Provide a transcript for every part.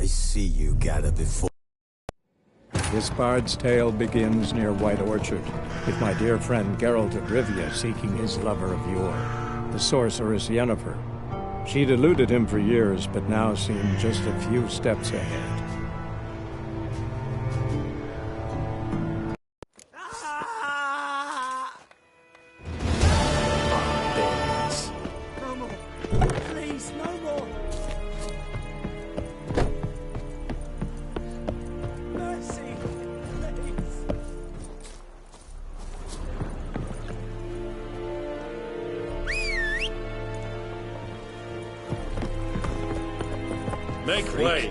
I see you got it before. This bard's tale begins near White Orchard, with my dear friend Geralt of Rivia seeking his lover of yore, the sorceress Yennefer. She'd eluded him for years, but now seemed just a few steps ahead. Make way!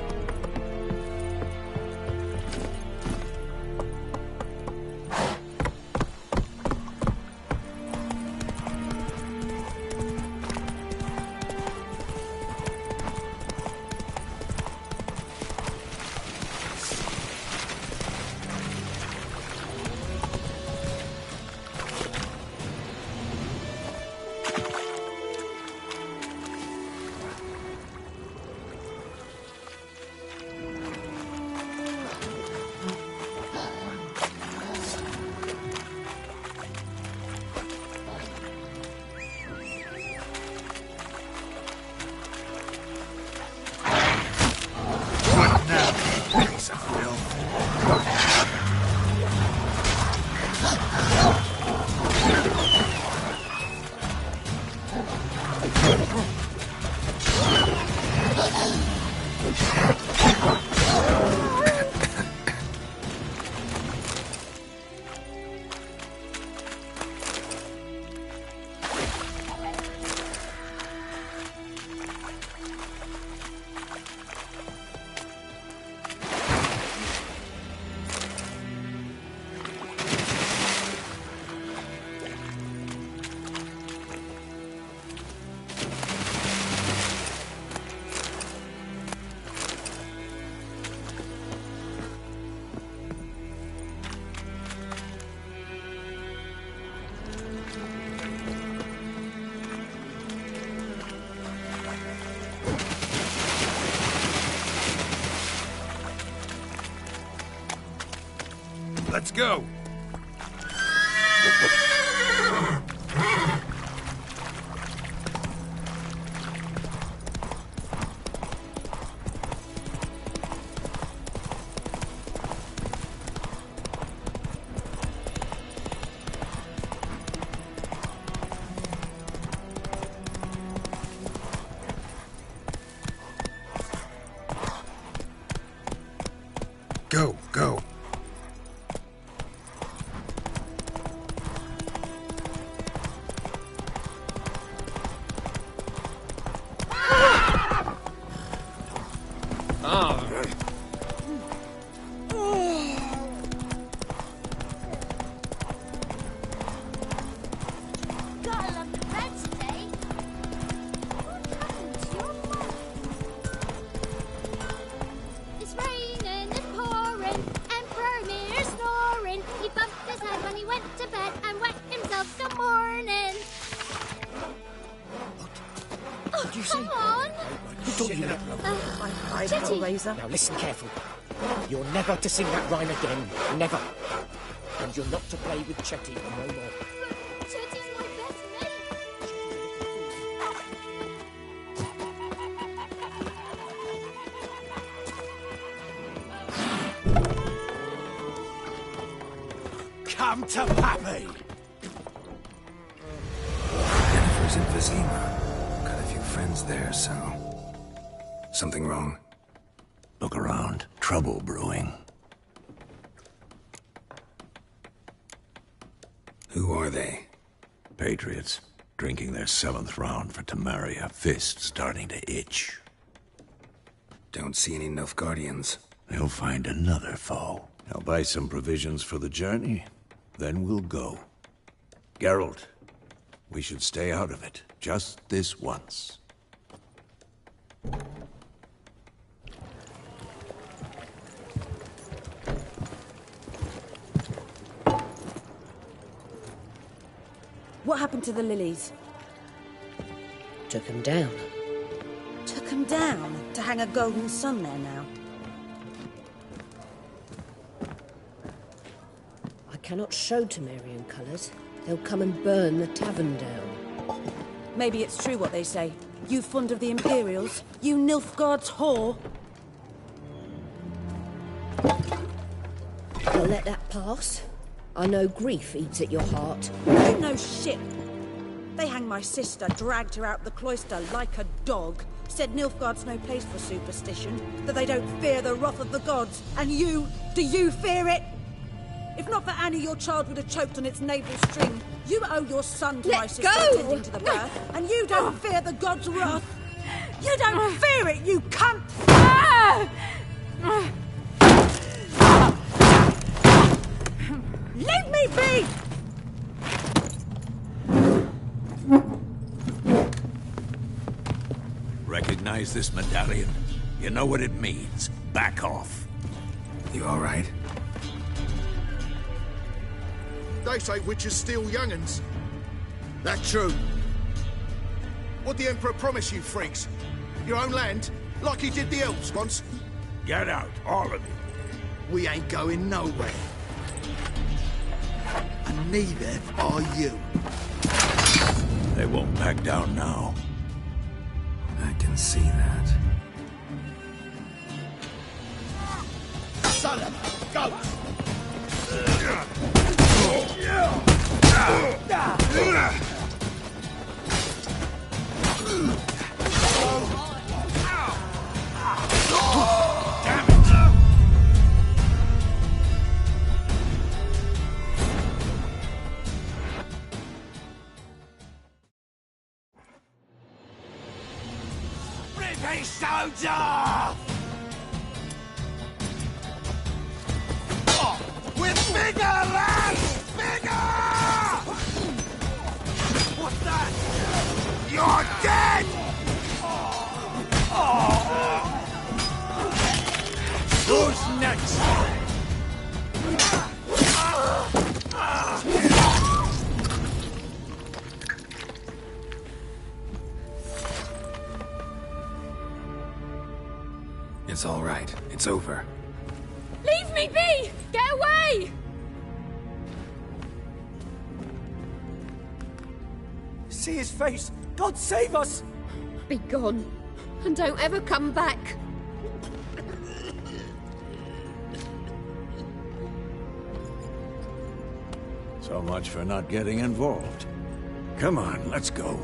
Let's go! Go, go. Now listen carefully. You're never to sing that rhyme again. Never. And you're not to play with Chetty no more. Chetty's my best mate. Come to Pappy! Yennefer's in Vizima. Got a few friends there, so... Something wrong? Look around. Trouble brewing. Who are they? Patriots. Drinking their 7th round for Temeria. Fist starting to itch. Don't see any Nilfgaardians. They'll find another foe. I'll buy some provisions for the journey. Then we'll go. Geralt, we should stay out of it. Just this once. What happened to the lilies? Took them down. Took them down? To hang a golden sun there now? cannot show Temerian colours. They'll come and burn the tavern down. Maybe it's true what they say. You fond of the Imperials? You Nilfgaard's whore? I'll let that pass. I know grief eats at your heart. You know shit. They hanged my sister, dragged her out the cloister like a dog. Said Nilfgaard's no place for superstition, that they don't fear the wrath of the gods. And you, do you fear it? If not for Annie, your child would have choked on its navel string. You owe your son to my sister attending to the birth, and you don't fear the gods' wrath. You don't fear it, you cunt! Leave me be! Recognize this medallion? You know what it means. Back off. You all right? They say witches steal young'uns. That true? What'd the Emperor promise you, freaks? Your own land? Like he did the elves once? Get out, all of you. We ain't going nowhere. And neither are you. They won't back down now. I can see that. Son of a goat! British soldier! With bigger, lads! Bigger! What's that? You're dead! Who's next? It's all right. It's over. Leave me be! Get away! See his face! God save us! Be gone. And don't ever come back. So much for not getting involved. Come on, let's go.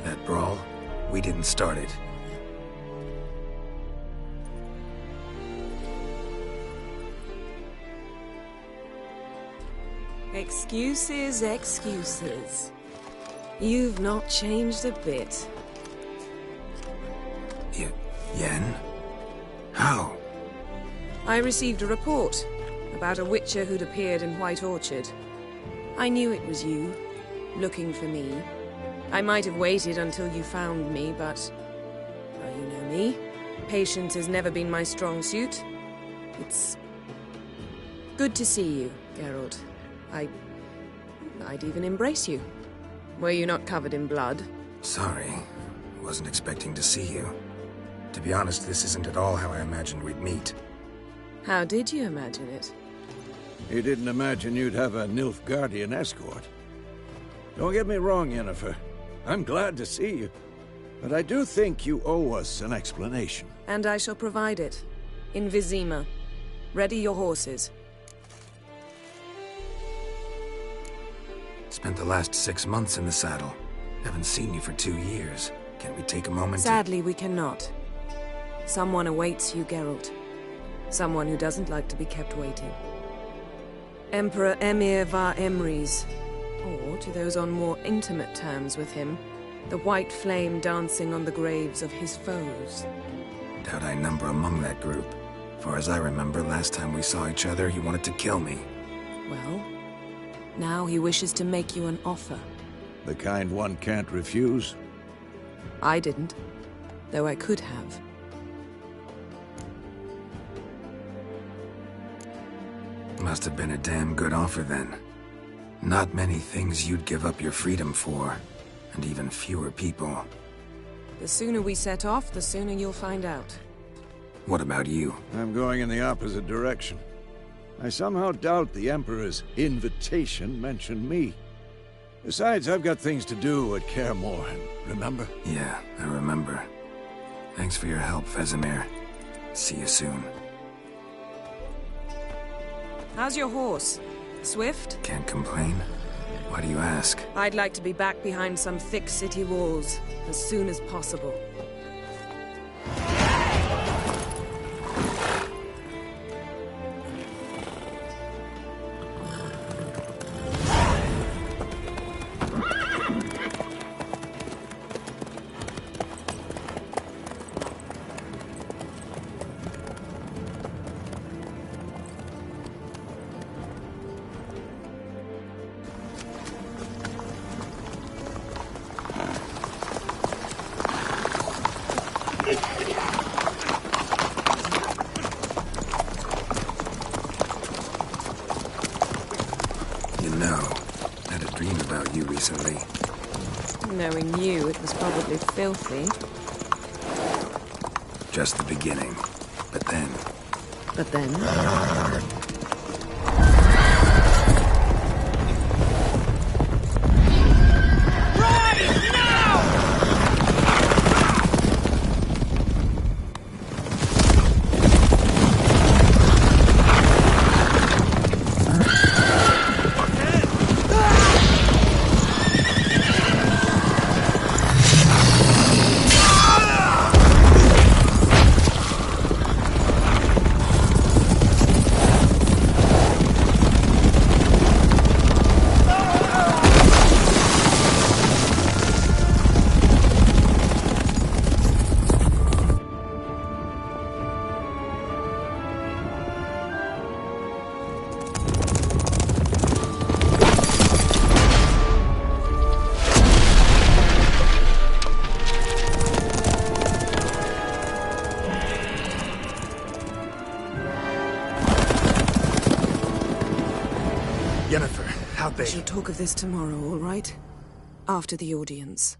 That brawl, we didn't start it. Excuses, excuses. You've not changed a bit. Yen? How? I received a report about a witcher who'd appeared in White Orchard. I knew it was you, looking for me. I might have waited until you found me, but... well, you know me. Patience has never been my strong suit. It's... good to see you, Geralt. I'd even embrace you. Were you not covered in blood? Sorry. Wasn't expecting to see you. To be honest, this isn't at all how I imagined we'd meet. How did you imagine it? You didn't imagine you'd have a Nilfgaardian escort. Don't get me wrong, Yennefer. I'm glad to see you. But I do think you owe us an explanation. And I shall provide it. In Vizima. Ready your horses. Spent the last 6 months in the saddle. Haven't seen you for 2 years. Can we take a moment Sadly, we cannot. Someone awaits you, Geralt. Someone who doesn't like to be kept waiting. Emperor Emir var Emrys. Or, to those on more intimate terms with him, the white flame dancing on the graves of his foes. Doubt I number among that group. Far as I remember, last time we saw each other, he wanted to kill me. Well, now he wishes to make you an offer. The kind one can't refuse? I didn't, though I could have. Must have been a damn good offer then. Not many things you'd give up your freedom for. and even fewer people. The sooner we set off, the sooner you'll find out. What about you? I'm going in the opposite direction. I somehow doubt the Emperor's invitation mentioned me. Besides, I've got things to do at Kaer Morhen, remember? Yeah, I remember. Thanks for your help, Vesemir. See you soon. How's your horse? Swift? Can't complain. Why do you ask? I'd like to be back behind some thick city walls as soon as possible. You know, I had a dream about you recently. Knowing you, it was probably filthy. Just the beginning. But then... But then... Yennefer, how'd they... We shall talk of this tomorrow, all right? After the audience.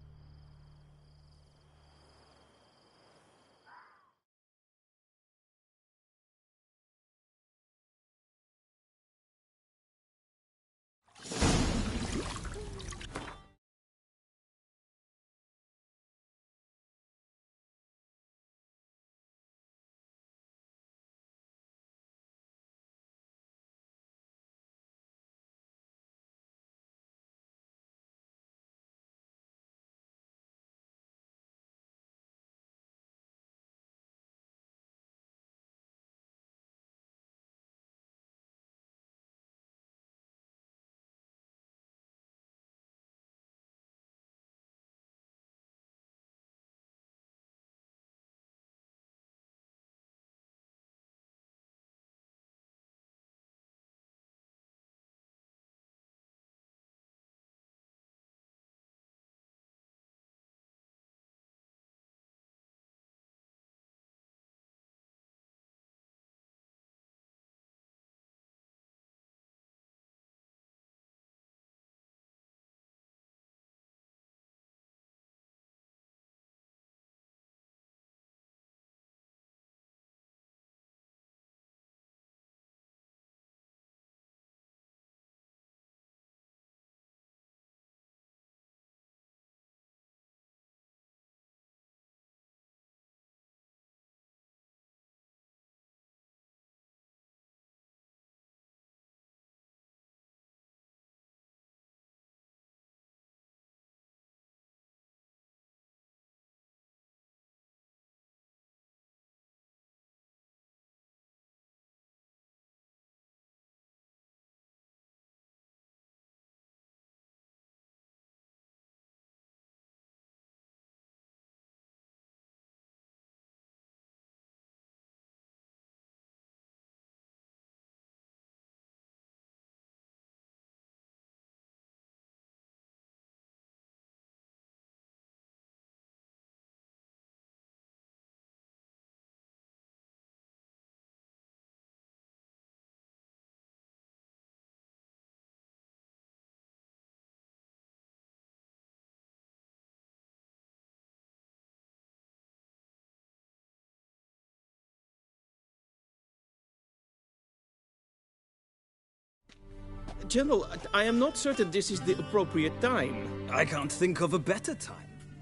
General, I am not certain this is the appropriate time. I can't think of a better time.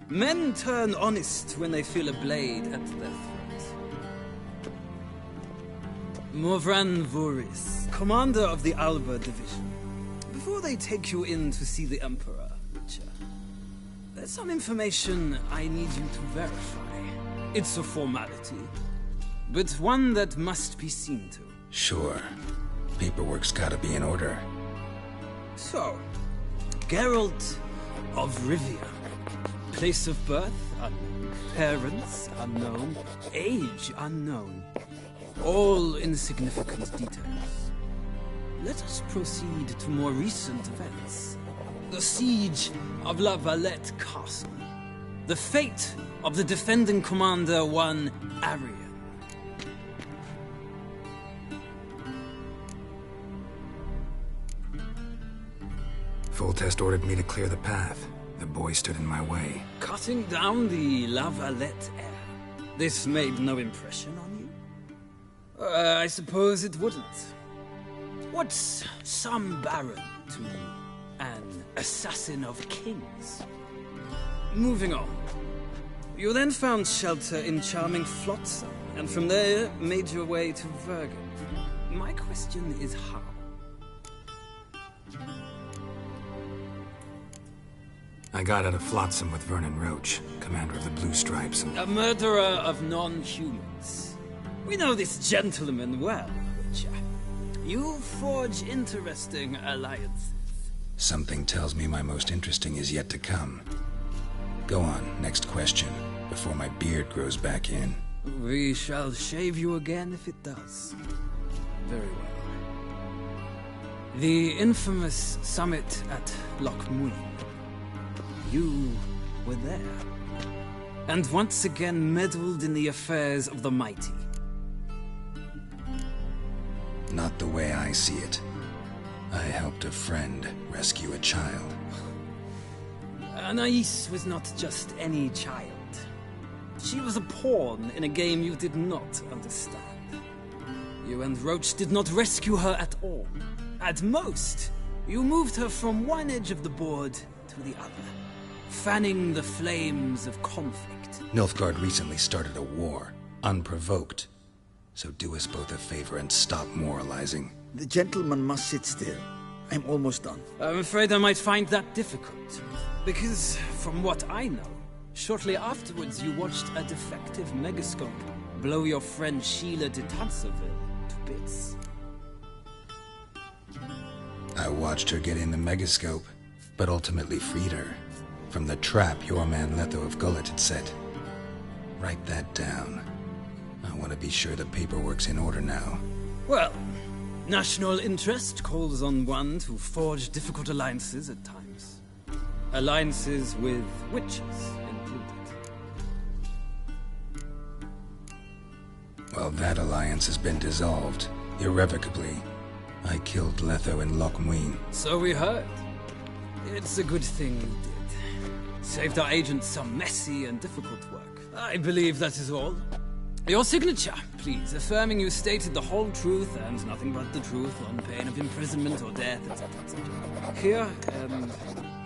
Men turn honest when they feel a blade at their throat. Morvran Voris, commander of the Alba Division. Before they take you in to see the Emperor, Witcher, there's some information I need you to verify. It's a formality, but one that must be seen to. Sure. Paperwork's gotta be in order. So, Geralt of Rivia. Place of birth, unknown. Parents, unknown. Age, unknown. All insignificant details. Let us proceed to more recent events. The siege of La Valette Castle. The fate of the defending commander, one Arian. Foltest ordered me to clear the path. The boy stood in my way. Cutting down the La Valette heir. This made no impression on you? I suppose it wouldn't. What's some baron to an assassin of kings? Moving on. You then found shelter in charming Flotsam, and from there made your way to Vergen. My question is how? I got out of Flotsam with Vernon Roach, commander of the Blue Stripes, and... A murderer of non-humans. We know this gentleman well, Witcher. You forge interesting alliances. Something tells me my most interesting is yet to come. Go on, next question, before my beard grows back in. We shall shave you again if it does. Very well. The infamous summit at Loch Muin. You were there. And once again meddled in the affairs of the mighty. Not the way I see it. I helped a friend rescue a child. Anais was not just any child. She was a pawn in a game you did not understand. You and Roach did not rescue her at all. At most, you moved her from one edge of the board to the other, fanning the flames of conflict. Nilfgaard recently started a war, unprovoked. So do us both a favor and stop moralizing. The gentleman must sit still. I'm almost done. I'm afraid I might find that difficult. Because, from what I know, shortly afterwards you watched a defective megascope blow your friend Sheila de Tanserville to bits. I watched her get in the megascope, but ultimately freed her from the trap your man Letho of Gullet had set. Write that down. I want to be sure the paperwork's in order now. Well, national interest calls on one to forge difficult alliances at times. Alliances with witches included. Well, that alliance has been dissolved, irrevocably. I killed Letho in Loch Muin. So we heard. It's a good thing you did. Saved our agents some messy and difficult work. I believe that is all. Your signature, please, affirming you stated the whole truth and nothing but the truth on pain of imprisonment or death, etc., etc. Here,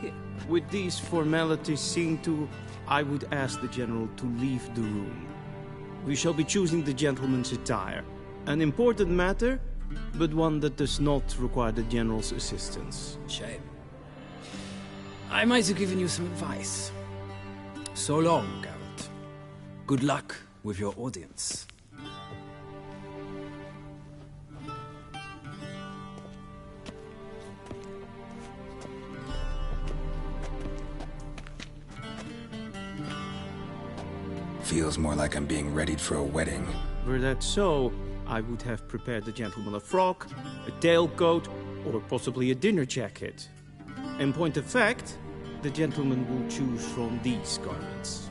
here. With these formalities seen to, I would ask the General to leave the room. We shall be choosing the gentleman's attire. An important matter, but one that does not require the General's assistance. Shame. I might have given you some advice. So long, Geralt. Good luck with your audience. Feels more like I'm being readied for a wedding. Were that so, I would have prepared the gentleman a frock, a tailcoat, or possibly a dinner jacket. In point of fact, the gentleman will choose from these garments.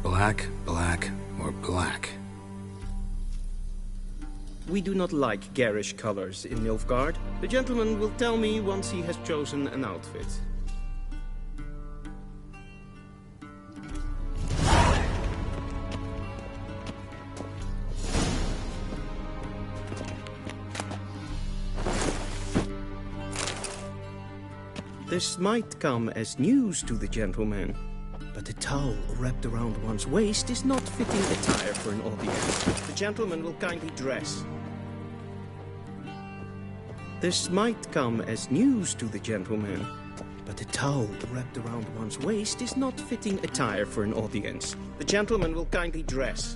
Black, black, or black? We do not like garish colors in Nilfgaard. The gentleman will tell me once he has chosen an outfit. This might come as news to the gentleman, but a towel wrapped around one's waist is not fitting attire for an audience. The gentleman will kindly dress. This might come as news to the gentleman, but a towel wrapped around one's waist is not fitting attire for an audience. The gentleman will kindly dress.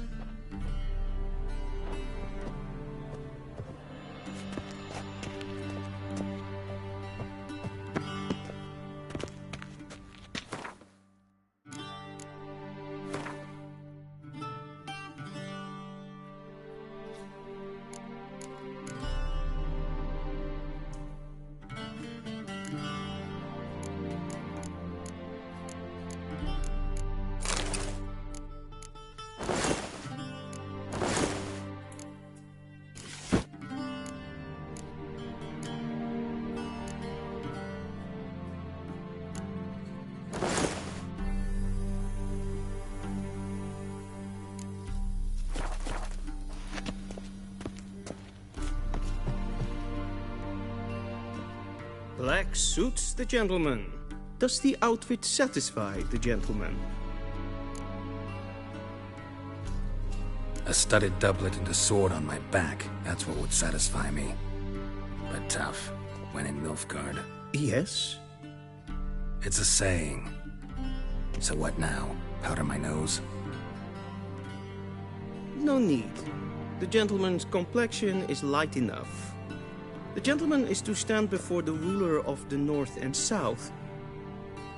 Black suits the gentleman. Does the outfit satisfy the gentleman? A studded doublet and a sword on my back, that's what would satisfy me. But tough, when in Nilfgaard. Yes? It's a saying. So what now? Powder my nose? No need. The gentleman's complexion is light enough. The gentleman is to stand before the ruler of the North and South.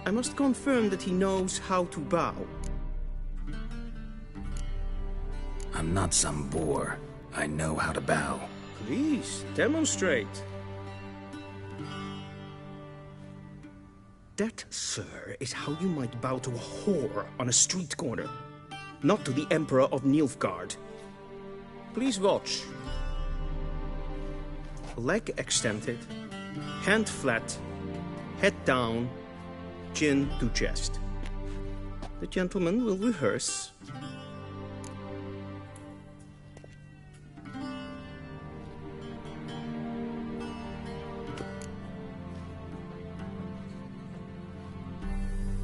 I must confirm that he knows how to bow. I'm not some boor. I know how to bow. Please, demonstrate. That, sir, is how you might bow to a whore on a street corner, not to the Emperor of Nilfgaard. Please watch. Leg extended, hand flat, head down, chin to chest. The gentleman will rehearse.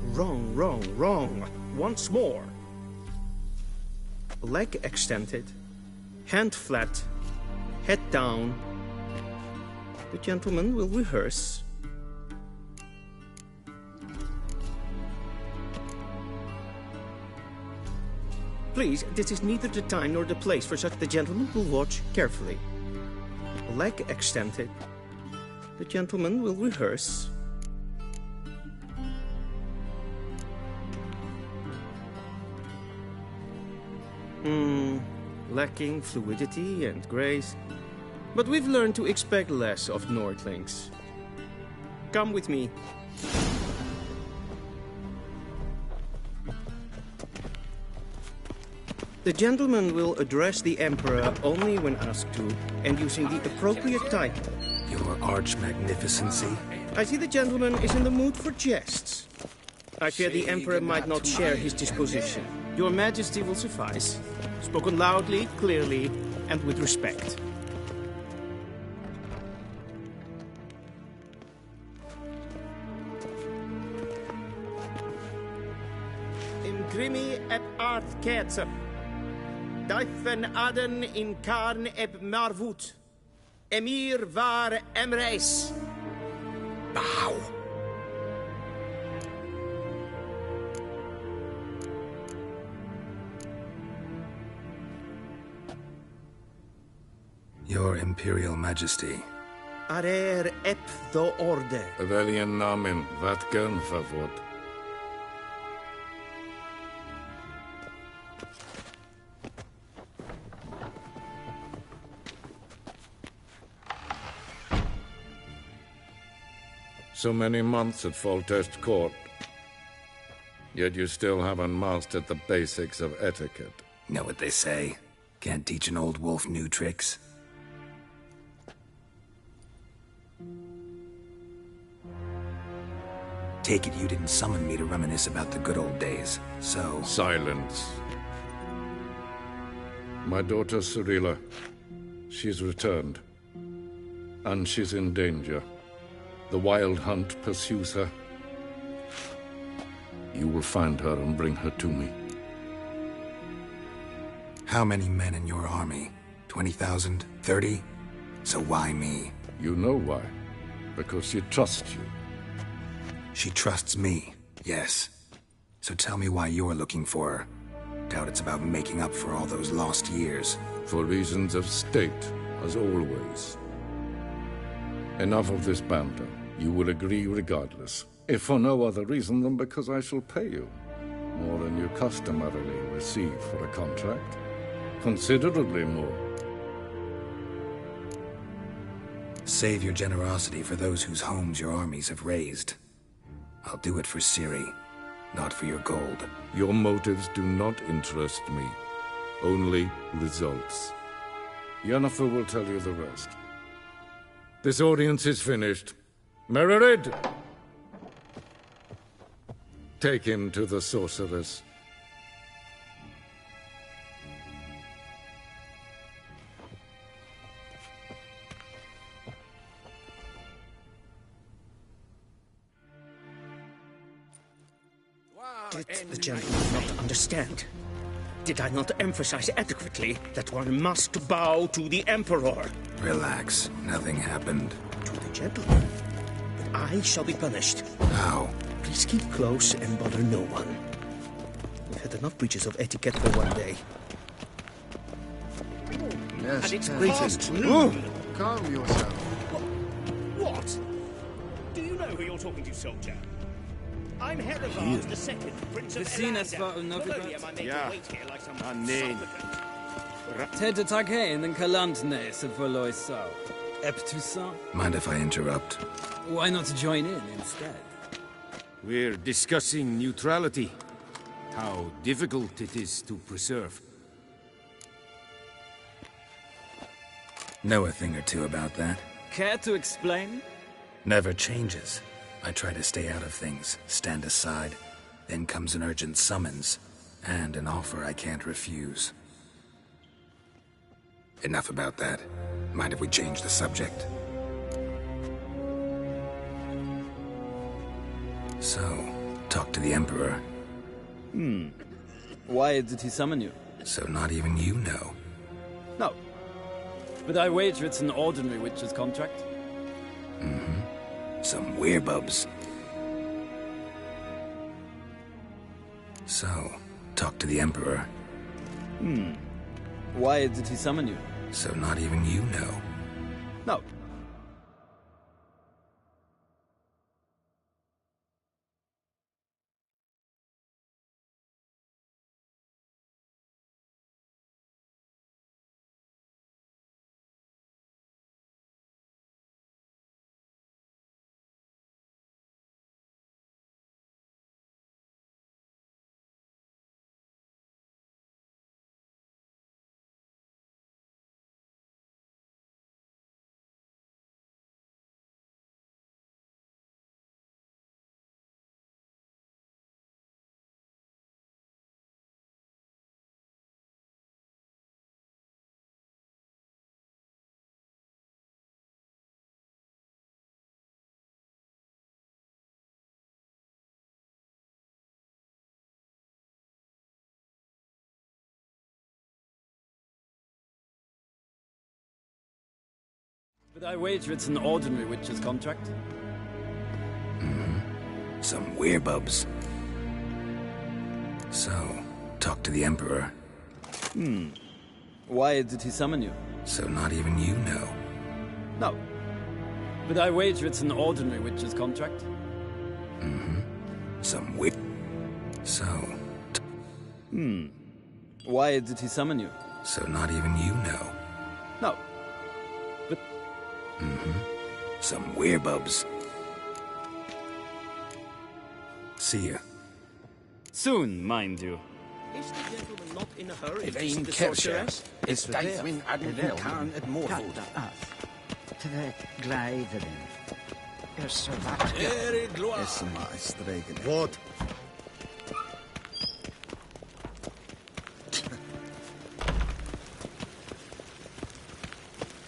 Wrong, wrong, wrong. Once more. Leg extended, hand flat, head down. The gentleman will rehearse. Please, this is neither the time nor the place for such. The gentleman will watch carefully. Leg extended. The gentleman will rehearse. Lacking fluidity and grace. But we've learned to expect less of Nordlings. Come with me. The gentleman will address the Emperor only when asked to, and using the appropriate title. Your Arch-Magnificency? I see the gentleman is in the mood for jests. I fear the Emperor might not share his disposition. Your Majesty will suffice. Spoken loudly, clearly, and with respect. Grimi eb art ketzer. Daifen aden in karn eb marvut. Emir var emreis. Bow. Your Imperial Majesty. Arer ep the orde. Veljen namen, vatgen favor. So many months at Foltest Court, yet you still haven't mastered the basics of etiquette. Know what they say? Can't teach an old wolf new tricks. Take it you didn't summon me to reminisce about the good old days, so... Silence. My daughter Cirilla, she's returned. And she's in danger. The Wild Hunt pursues her. You will find her and bring her to me. How many men in your army? 20,000? 30? So why me? You know why. Because she trusts you. She trusts me, yes. So tell me why you're looking for her. Doubt it's about making up for all those lost years. For reasons of state, as always. Enough of this banter. You will agree regardless. If for no other reason than because I shall pay you. More than you customarily receive for a contract. Considerably more. Save your generosity for those whose homes your armies have razed. I'll do it for Ciri, not for your gold. Your motives do not interest me. Only results. Yennefer will tell you the rest. This audience is finished. Mererid! Take him to the sorceress. Did the gentleman not understand? Did I not emphasize adequately that one must bow to the Emperor? Relax. Nothing happened. To the gentleman. But I shall be punished. How? Please keep close and bother no one. We've had enough breaches of etiquette for one day. Yes, And it's greetings. past noon. Calm yourself. What? Do you know who you're talking to, soldier? I'm Herivard the Second, Prince of Sinnes var Elander. Not only am I made to wait here like some supplicant. Tedde taghen en kalantnese for Loisau. Eptusa. Mind if I interrupt? Why not join in instead? We're discussing neutrality. How difficult it is to preserve. Know a thing or two about that. Care to explain? Never changes. I try to stay out of things, stand aside. Then comes an urgent summons, and an offer I can't refuse. Enough about that. Mind if we change the subject? So, talk to the Emperor. Why did he summon you? So not even you know. No. But I wager it's an ordinary witch's contract. Some werebubs. So, talk to the Emperor. Why did he summon you? So not even you know. No. But I wager it's an ordinary witch's contract. Some werebubs. So, talk to the Emperor. Why did he summon you? So not even you know. No. But I wager it's an ordinary witch's contract. Some weird. So, Why did he summon you? so not even you know. No. But Some werebubs. See ya. soon, mind you. Is the gentleman not in a hurry to Vein see the Kevsha. sorceress? Is Dave in Admiral Khan at Morford? Två glädjen. Är så vackert. Erik Gloire. SMA stregen. Vad?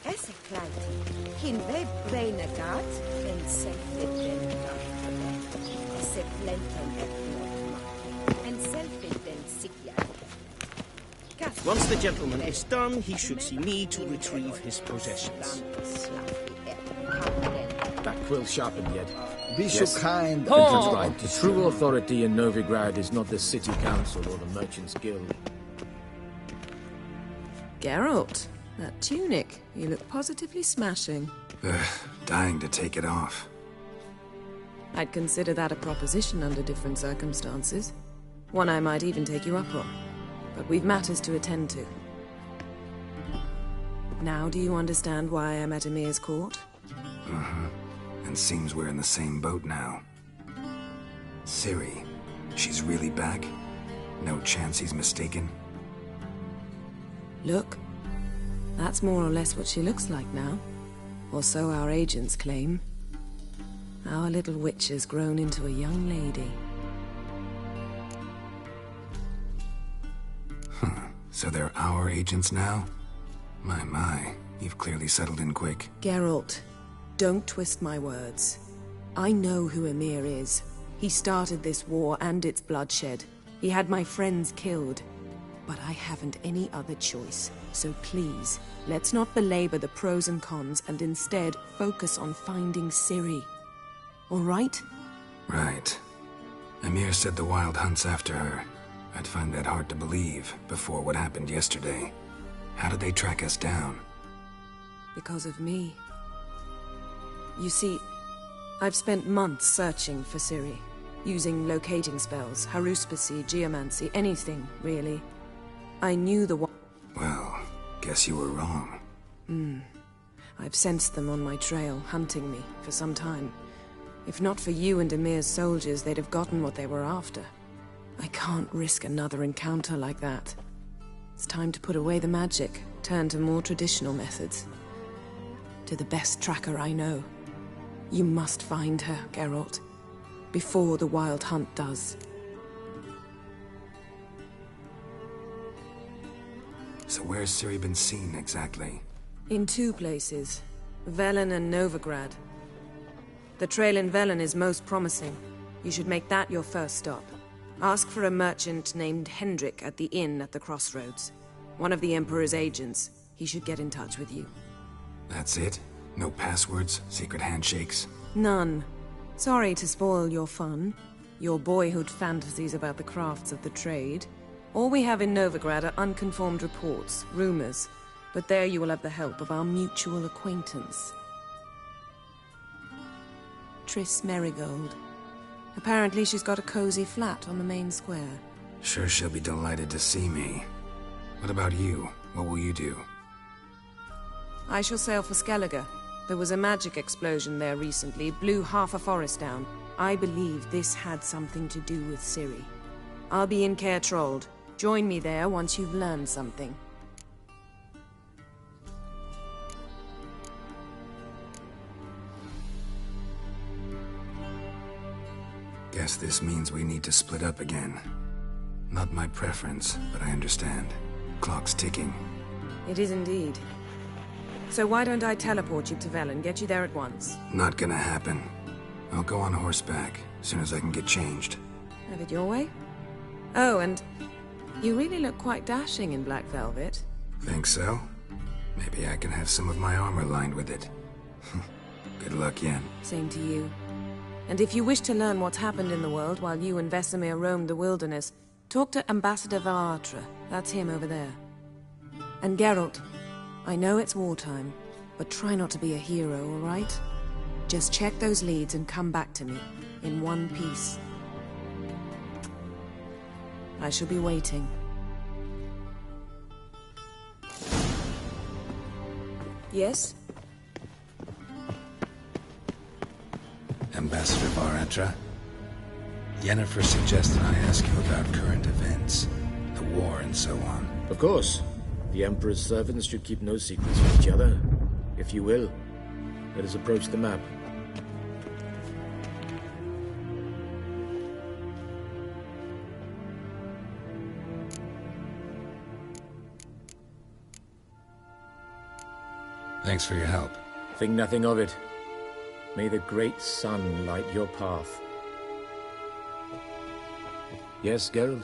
Esse kleid. Geen wij bijna gaat. En Once the gentleman is done, he should see me to retrieve his possessions. That quill sharpened yet? Be so kind. That's right. The true authority in Novigrad is not the city council or the merchants' guild. Geralt, that tunic. You look positively smashing. Dying to take it off. I'd consider that a proposition under different circumstances. One I might even take you up on. But we've matters to attend to. Now do you understand why I'm at Emir's court? Uh-huh. And seems we're in the same boat now. Ciri, she's really back? No chance he's mistaken? Look, that's more or less what she looks like now. Or so our agents claim. Our little witch has grown into a young lady. So they're our agents now? My, you've clearly settled in quick. Geralt, don't twist my words. I know who Emir is. He started this war and its bloodshed. He had my friends killed. But I haven't any other choice. So please, let's not belabor the pros and cons and instead focus on finding Ciri. All right? Right. Emir said the Wild hunts after her. I'd find that hard to believe before what happened yesterday. How did they track us down? Because of me. You see, I've spent months searching for Ciri, using locating spells, haruspicy, geomancy, anything, really. I knew the Well, guess you were wrong. I've sensed them on my trail, hunting me, for some time. If not for you and Emir's soldiers, they'd have gotten what they were after. I can't risk another encounter like that. It's time to put away the magic, turn to more traditional methods. To the best tracker I know. You must find her, Geralt. Before the Wild Hunt does. So where's Ciri been seen, exactly? In two places. Velen and Novigrad. The trail in Velen is most promising. You should make that your first stop. Ask for a merchant named Hendrik at the inn at the crossroads. One of the Emperor's agents. He should get in touch with you. That's it? No passwords? Secret handshakes? None. Sorry to spoil your fun. Your boyhood fantasies about the crafts of the trade. All we have in Novigrad are unconfirmed reports, rumors. But there you will have the help of our mutual acquaintance. Triss Merigold. Apparently she's got a cozy flat on the main square. Sure she'll be delighted to see me. What about you? What will you do? I shall sail for Skellige. There was a magic explosion there recently, blew half a forest down. I believe this had something to do with Ciri. I'll be in Caer Trold. Join me there once you've learned something. Guess this means we need to split up again. Not my preference, but I understand. Clock's ticking. It is indeed. So why don't I teleport you to Velen, get you there at once? Not gonna happen. I'll go on horseback, as soon as I can get changed. Have it your way? Oh, and you really look quite dashing in black velvet. Think so? Maybe I can have some of my armor lined with it. Good luck, Yen. Same to you. And if you wish to learn what's happened in the world while you and Vesemir roamed the wilderness, talk to Ambassador Varatra. That's him over there. And Geralt, I know it's wartime, but try not to be a hero, all right? Just check those leads and come back to me, in one piece. I shall be waiting. Yes? Ambassador Varatra, Yennefer suggested I ask you about current events, the war and so on. Of course. The Emperor's servants should keep no secrets from each other. If you will, let us approach the map. Thanks for your help. Think nothing of it. May the great sun light your path. Yes, Geralt?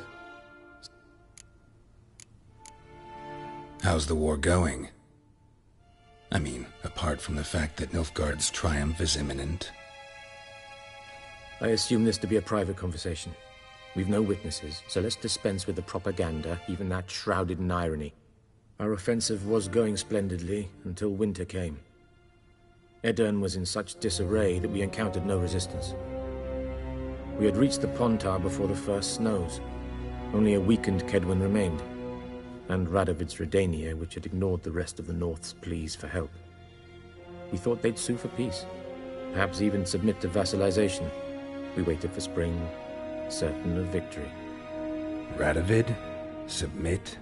How's the war going? I mean, apart from the fact that Nilfgaard's triumph is imminent. I assume this to be a private conversation. We've no witnesses, so let's dispense with the propaganda, even that shrouded in irony. Our offensive was going splendidly until winter came. Edirn was in such disarray that we encountered no resistance. We had reached the Pontar before the first snows. Only a weakened Kedwen remained, and Radovid's Redania, which had ignored the rest of the North's pleas for help. We thought they'd sue for peace, perhaps even submit to vassalization. We waited for spring, certain of victory. Radovid? Submit?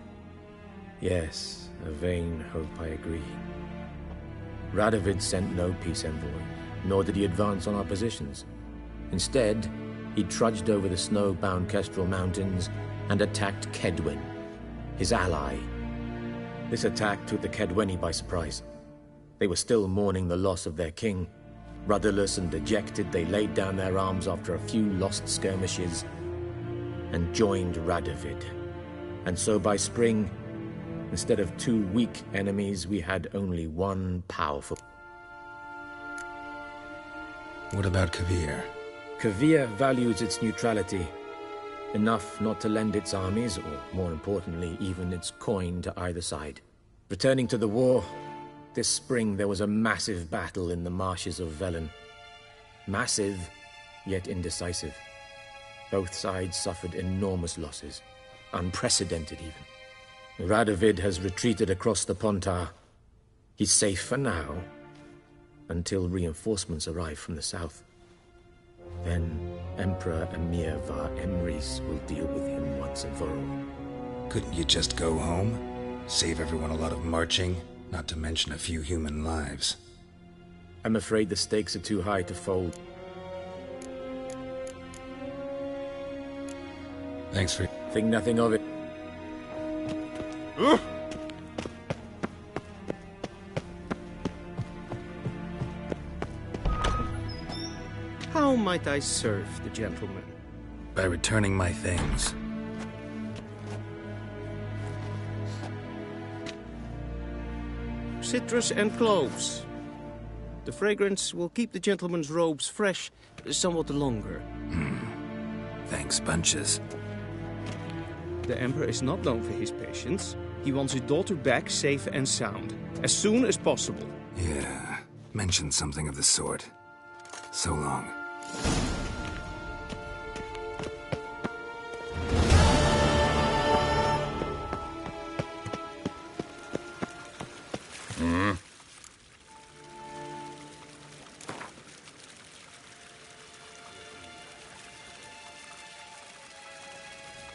Yes, a vain hope, I agree. Radovid sent no peace envoy, nor did he advance on our positions. Instead, he trudged over the snow-bound Kestrel Mountains and attacked Kedwen, his ally. This attack took the Kedweni by surprise. They were still mourning the loss of their king. Rudderless and dejected, they laid down their arms after a few lost skirmishes and joined Radovid. And so by spring, instead of 2 weak enemies, we had only 1 powerful. What about Kavir? Kavir values its neutrality, enough not to lend its armies, or more importantly, even its coin to either side. Returning to the war, this spring there was a massive battle in the marshes of Velen. Massive, yet indecisive. Both sides suffered enormous losses, unprecedented even. Radovid has retreated across the Pontar. He's safe for now, until reinforcements arrive from the south. Then Emperor Emir var Emrys will deal with him once and for all. Couldn't you just go home? Save everyone a lot of marching, not to mention a few human lives. I'm afraid the stakes are too high to fold. Thanks for... Think nothing of it. How might I serve the gentleman? By returning my things. Citrus and cloves. The fragrance will keep the gentleman's robes fresh somewhat longer. Thanks, bunches. The Emperor is not known for his patience. He wants his daughter back safe and sound, as soon as possible. Yeah, mentioned something of the sort. So long.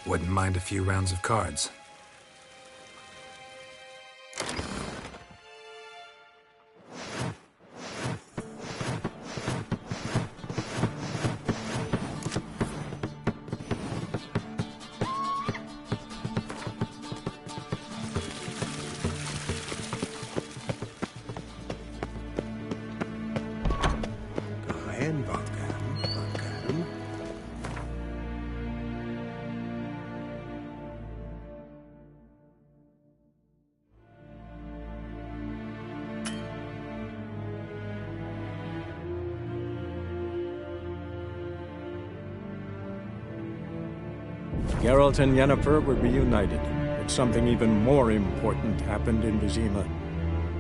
Wouldn't mind a few rounds of cards. Geralt and Yennefer were reunited, but something even more important happened in Vizima.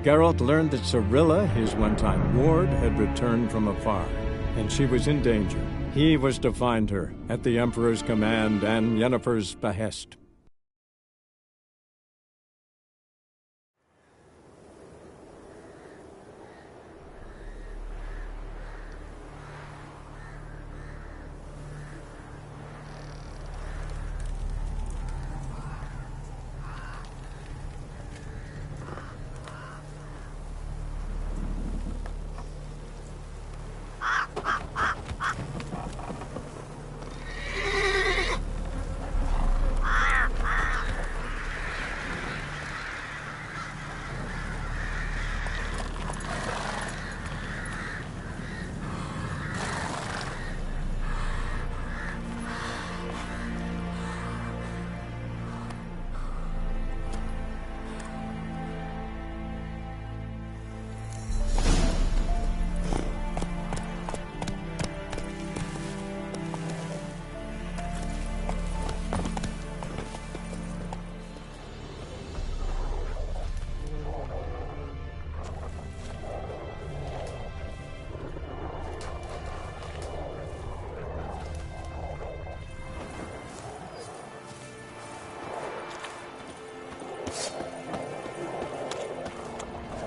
Geralt learned that Cirilla, his one-time ward, had returned from afar, and she was in danger. He was to find her, at the Emperor's command and Yennefer's behest.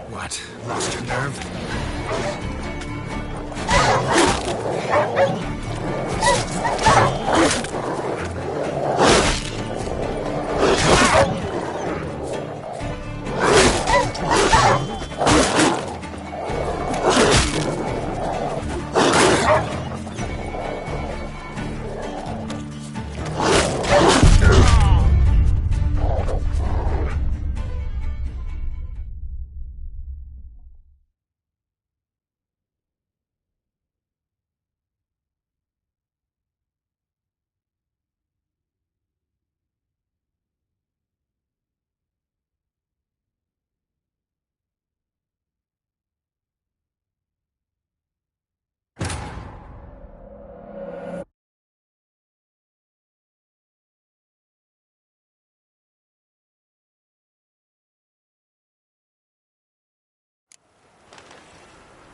What? Lost your nerve?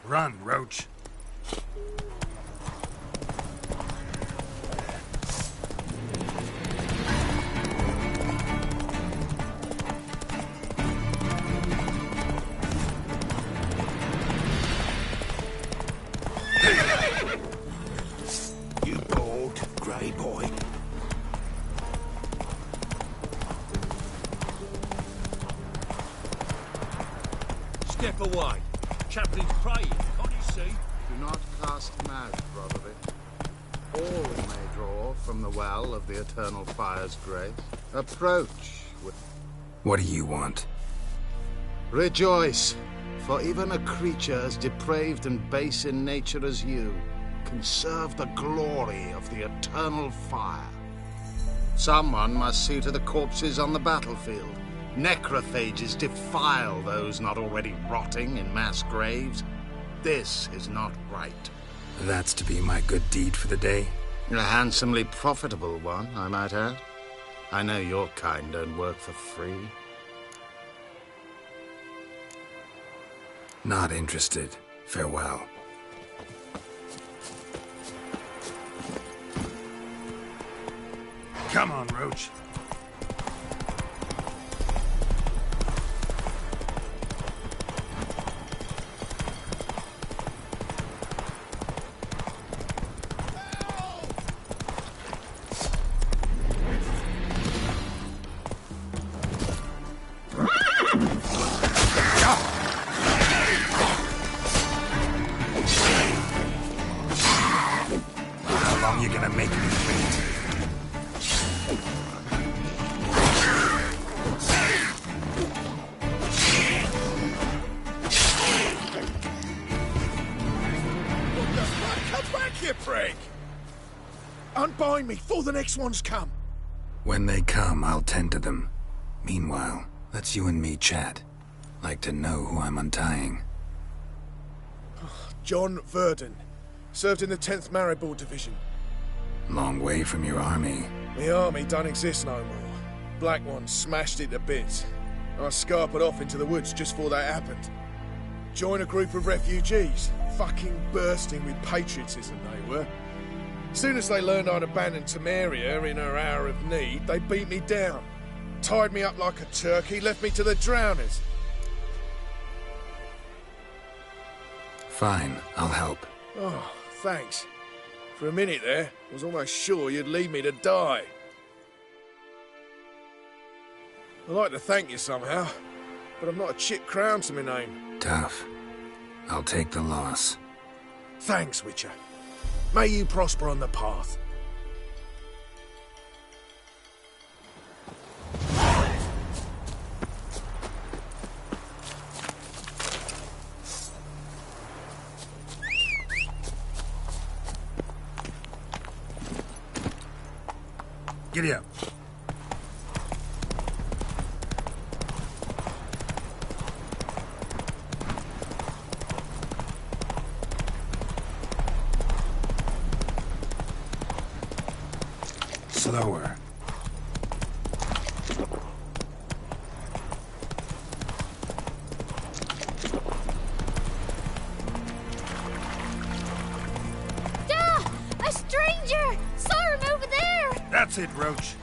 Run, Roach. You bold, grey boy. Step away. Chaplain's praying, can't you see? Do not cast mad, brotherly. All may draw from the well of the eternal fire's grace. Approach with... What do you want? Rejoice, for even a creature as depraved and base in nature as you can serve the glory of the eternal fire. Someone must see to the corpses on the battlefield. Necrophages defile those not already rotting in mass graves. This is not right. That's to be my good deed for the day? A handsomely profitable one, I might add. I know your kind don't work for free. Not interested. Farewell. Come on, Roach. How long you gonna make me wait? Come back, you prick! Unbind me before the next ones come. When they come, I'll tend to them. Meanwhile, let's you and me chat. Like to know who I'm untying. John Verdon. Served in the 10th Maribor Division. Long way from your army. The army don't exist no more. Black Ones smashed it to bits. I scarpered off into the woods just before that happened. Joined a group of refugees. Fucking bursting with patriotism they were. Soon as they learned I'd abandoned Temeria in her hour of need, they beat me down. Tied me up like a turkey, left me to the drowners. Fine, I'll help. Oh, thanks. For a minute there, I was almost sure you'd leave me to die. I'd like to thank you somehow, but I've not a chip crown to my name. Tough. I'll take the loss. Thanks, Witcher. May you prosper on the path. Giddy up. Slower. A stranger! Saw him over there! That's it, Roach.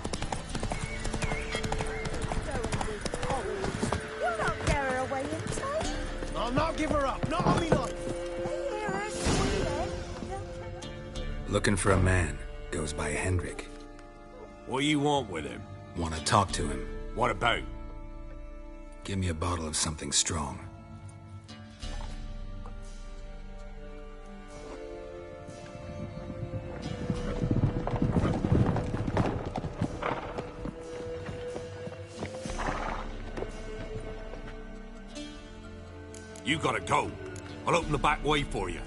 I'll not give her up, not on me life. Looking for a man. Goes by Hendrik. What do you want with him? Want to talk to him. What about? Give me a bottle of something strong. You gotta go. I'll open the back way for you.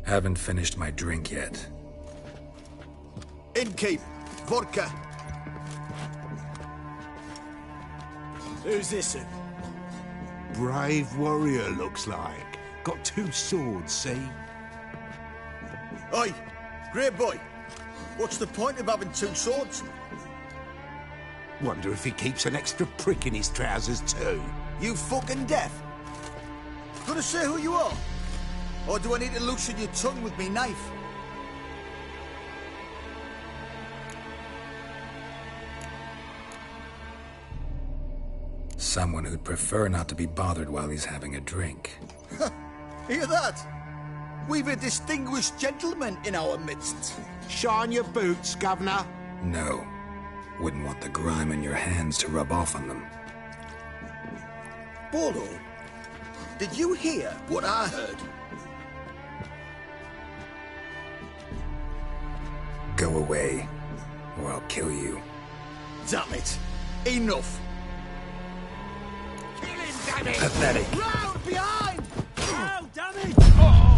Haven't finished my drink yet. Innkeep, vodka. Who's this? Brave warrior, looks like. Got 2 swords, see? Oi, great boy. What's the point of having 2 swords? Wonder if he keeps an extra prick in his trousers too. You fucking deaf? Gonna say who you are? Or do I need to loosen your tongue with me knife? Someone who'd prefer not to be bothered while he's having a drink. Hear that? We've a distinguished gentleman in our midst. Shine your boots, Governor. No. Wouldn't want the grime on your hands to rub off on them. Bolo, did you hear what I heard? Go away, or I'll kill you. Damn it. Enough. Kill him, damn it! Pathetic. Round behind! Oh, damn it! Oh.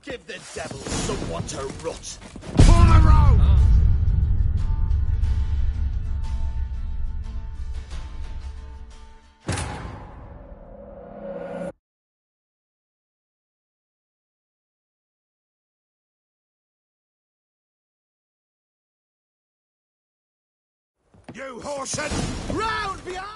Give the devil someone to rot. Pull the rope! You horsehead! Round behind!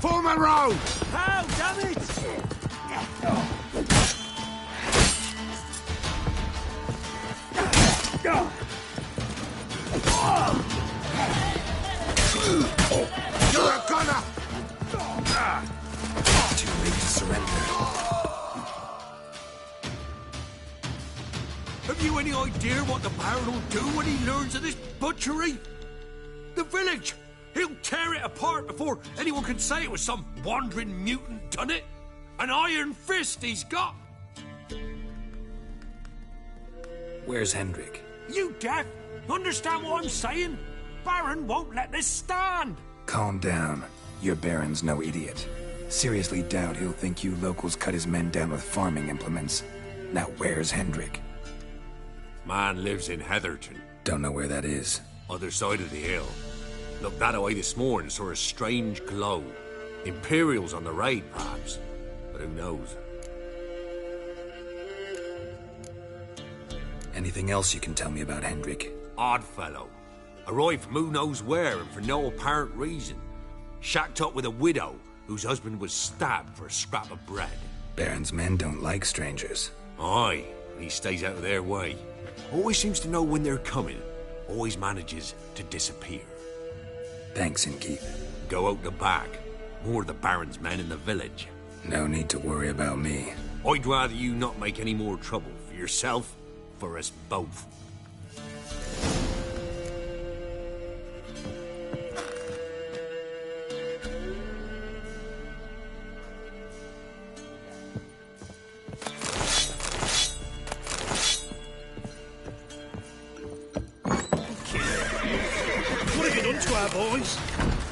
Form a row! How, damn it! You're a gunner! Too late to surrender. Have you any idea what the Baron will do when he learns of this butchery? The village! He'll tear it apart before anyone can say it was some wandering mutant done it. An iron fist he's got. Where's Hendrik? You deaf? Understand what I'm saying? Baron won't let this stand. Calm down. Your Baron's no idiot. Seriously doubt he'll think you locals cut his men down with farming implements. Now where's Hendrik? Man lives in Heatherton. Don't know where that is. Other side of the hill. Looked that away this morning, saw a strange glow. Imperials on the raid, perhaps. But who knows? Anything else you can tell me about Hendrik? Odd fellow. Arrived from who knows where and for no apparent reason. Shacked up with a widow whose husband was stabbed for a scrap of bread. Baron's men don't like strangers. Aye, and he stays out of their way. Always seems to know when they're coming. Always manages to disappear. Thanks, Innkeep. Go out the back. More of the Baron's men in the village. No need to worry about me. I'd rather you not make any more trouble for yourself, for us both. have you done to our boys?